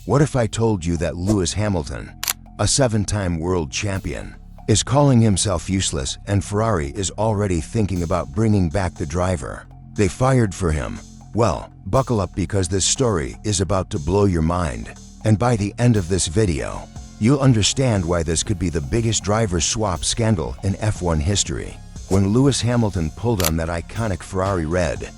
What if I told you that Lewis Hamilton, a 7-time world champion, is calling himself useless and Ferrari is already thinking about bringing back the driver they fired for him? Well, buckle up because this story is about to blow your mind. And by the end of this video, you'll understand why this could be the biggest driver swap scandal in F1 history. When Lewis Hamilton pulled on that iconic Ferrari red,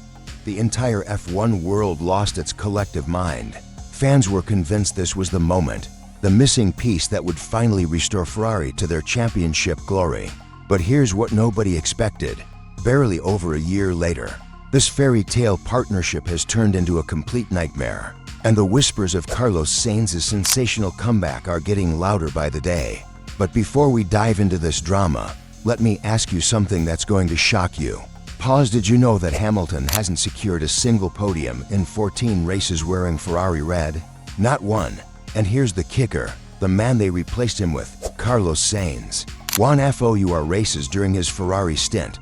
the entire F1 world lost its collective mind. Fans were convinced this was the moment, the missing piece that would finally restore Ferrari to their championship glory. But here's what nobody expected. Barely over a year later, this fairy tale partnership has turned into a complete nightmare, and the whispers of Carlos Sainz's sensational comeback are getting louder by the day. But before we dive into this drama, let me ask you something that's going to shock you. Pause. Did you know that Hamilton hasn't secured a single podium in 14 races wearing Ferrari red? Not one. And here's the kicker. The man they replaced him with, Carlos Sainz, won 4 races during his Ferrari stint.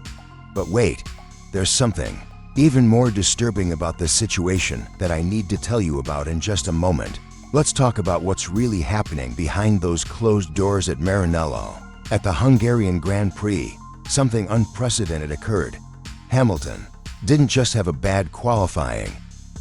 But wait, there's something even more disturbing about this situation that I need to tell you about in just a moment. Let's talk about what's really happening behind those closed doors at Maranello. At the Hungarian Grand Prix, something unprecedented occurred. Hamilton didn't just have a bad qualifying,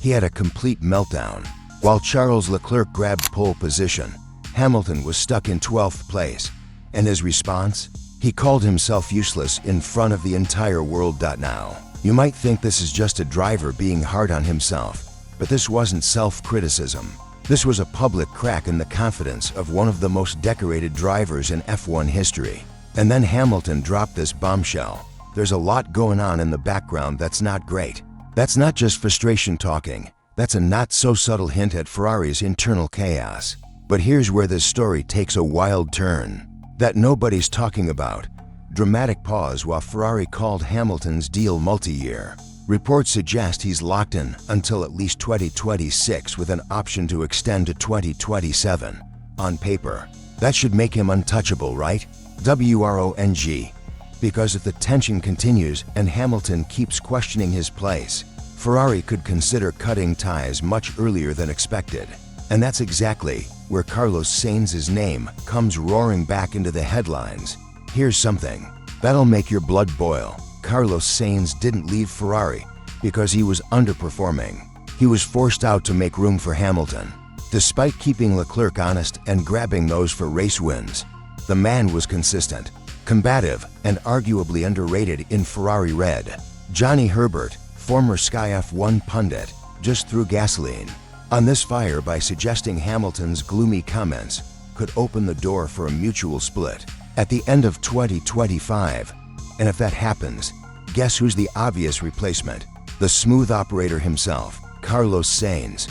he had a complete meltdown. While Charles Leclerc grabbed pole position, Hamilton was stuck in 12th place, and his response? He called himself useless in front of the entire world. Now, you might think this is just a driver being hard on himself, but this wasn't self-criticism. This was a public crack in the confidence of one of the most decorated drivers in F1 history. And then Hamilton dropped this bombshell. There's a lot going on in the background that's not great. That's not just frustration talking. That's a not-so-subtle hint at Ferrari's internal chaos. But here's where this story takes a wild turn that nobody's talking about. Dramatic pause while Ferrari called Hamilton's deal multi-year. Reports suggest he's locked in until at least 2026 with an option to extend to 2027. On paper, that should make him untouchable, right? WRONG. Because if the tension continues and Hamilton keeps questioning his place, Ferrari could consider cutting ties much earlier than expected. And that's exactly where Carlos Sainz's name comes roaring back into the headlines. Here's something that'll make your blood boil. Carlos Sainz didn't leave Ferrari because he was underperforming. He was forced out to make room for Hamilton. Despite keeping Leclerc honest and grabbing those for race wins, the man was consistent, combative, and arguably underrated in Ferrari red. Johnny Herbert, former Sky F1 pundit, just threw gasoline on this fire by suggesting Hamilton's gloomy comments could open the door for a mutual split at the end of 2025. And if that happens, guess who's the obvious replacement? The smooth operator himself, Carlos Sainz.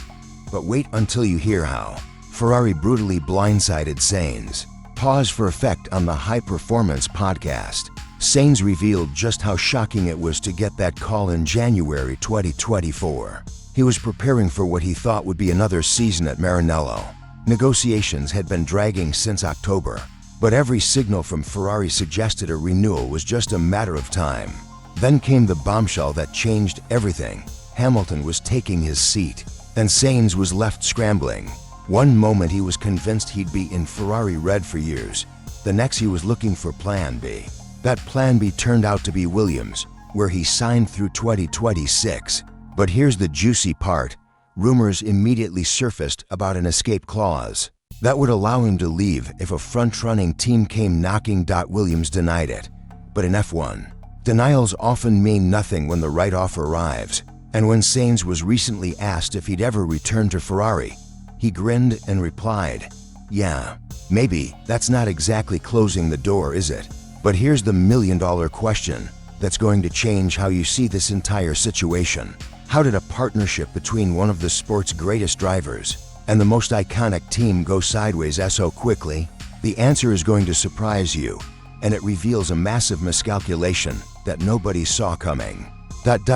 But wait until you hear how Ferrari brutally blindsided Sainz. Pause for effect on the High Performance podcast. Sainz revealed just how shocking it was to get that call in January 2024. He was preparing for what he thought would be another season at Maranello. Negotiations had been dragging since October, but every signal from Ferrari suggested a renewal was just a matter of time. Then came the bombshell that changed everything. Hamilton was taking his seat, and Sainz was left scrambling. One moment he was convinced he'd be in Ferrari red for years. The next he was looking for Plan B. That Plan B turned out to be Williams, where he signed through 2026. But here's the juicy part. Rumors immediately surfaced about an escape clause that would allow him to leave if a front-running team came knocking. Williams denied it. But in F1, denials often mean nothing when the right offer arrives. And when Sainz was recently asked if he'd ever return to Ferrari, he grinned and replied, "Yeah, maybe. That's not exactly closing the door, is it?" But here's the million-dollar question that's going to change how you see this entire situation. How did a partnership between one of the sport's greatest drivers and the most iconic team go sideways so quickly? The answer is going to surprise you, and it reveals a massive miscalculation that nobody saw coming.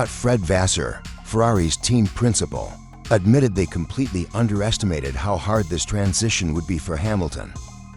Fred Vasseur, Ferrari's team principal, admitted they completely underestimated how hard this transition would be for Hamilton.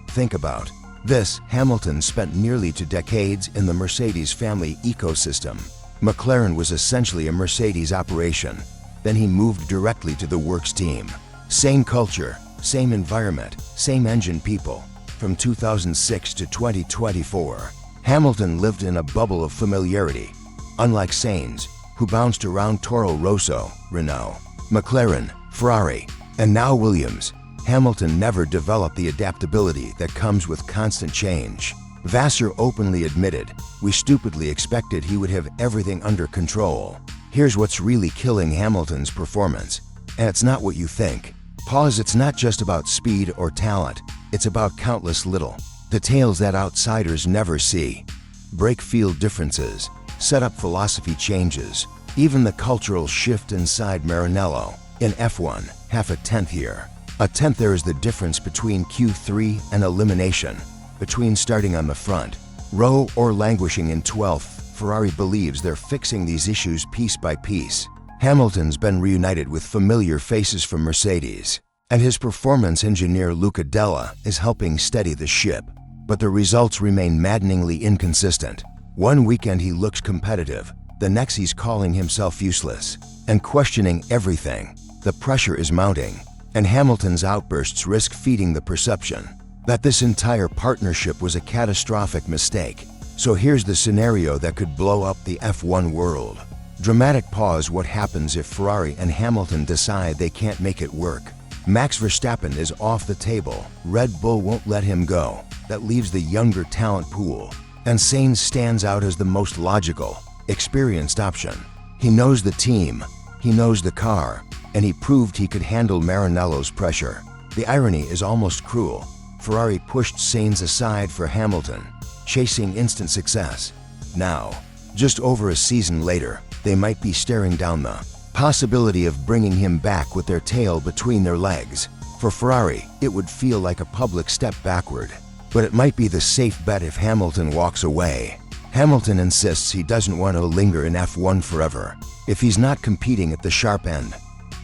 Think about this. Hamilton spent nearly 2 decades in the Mercedes family ecosystem. McLaren was essentially a Mercedes operation. Then he moved directly to the works team. Same culture, same environment, same engine people. From 2006 to 2024, Hamilton lived in a bubble of familiarity. Unlike Sainz, who bounced around Toro Rosso, Renault, McLaren, Ferrari, and now Williams, Hamilton never developed the adaptability that comes with constant change. Vassar openly admitted, "We stupidly expected he would have everything under control." Here's what's really killing Hamilton's performance, and it's not what you think. Pause. It's not just about speed or talent, it's about countless little details that outsiders never see. Brake field differences, setup philosophy changes, even the cultural shift inside Maranello. In F1, half a tenth here. A tenth there is the difference between Q3 and elimination, between starting on the front row or languishing in 12th. Ferrari believes they're fixing these issues piece by piece. Hamilton's been reunited with familiar faces from Mercedes, and his performance engineer Luca Della is helping steady the ship. But the results remain maddeningly inconsistent. One weekend he looks competitive, the next he's calling himself useless and questioning everything. The pressure is mounting, and Hamilton's outbursts risk feeding the perception that this entire partnership was a catastrophic mistake. So here's the scenario that could blow up the F1 world. Dramatic pause. What happens if Ferrari and Hamilton decide they can't make it work? Max Verstappen is off the table. Red Bull won't let him go. That leaves the younger talent pool, and Sainz stands out as the most logical, experienced option. He knows the team, he knows the car, and he proved he could handle Maranello's pressure. The irony is almost cruel. Ferrari pushed Sainz aside for Hamilton, chasing instant success. Now, just over a season later, they might be staring down the possibility of bringing him back with their tail between their legs. For Ferrari, it would feel like a public step backward, but it might be the safe bet if Hamilton walks away. Hamilton insists he doesn't want to linger in F1 forever if he's not competing at the sharp end.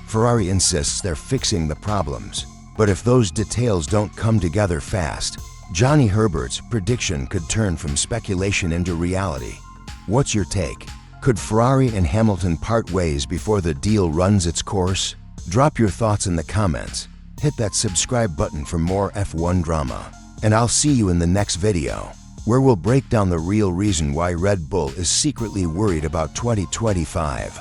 Ferrari insists they're fixing the problems, but if those details don't come together fast, Johnny Herbert's prediction could turn from speculation into reality. What's your take? Could Ferrari and Hamilton part ways before the deal runs its course? Drop your thoughts in the comments. Hit that subscribe button for more F1 drama. And I'll see you in the next video, where we'll break down the real reason why Red Bull is secretly worried about 2025.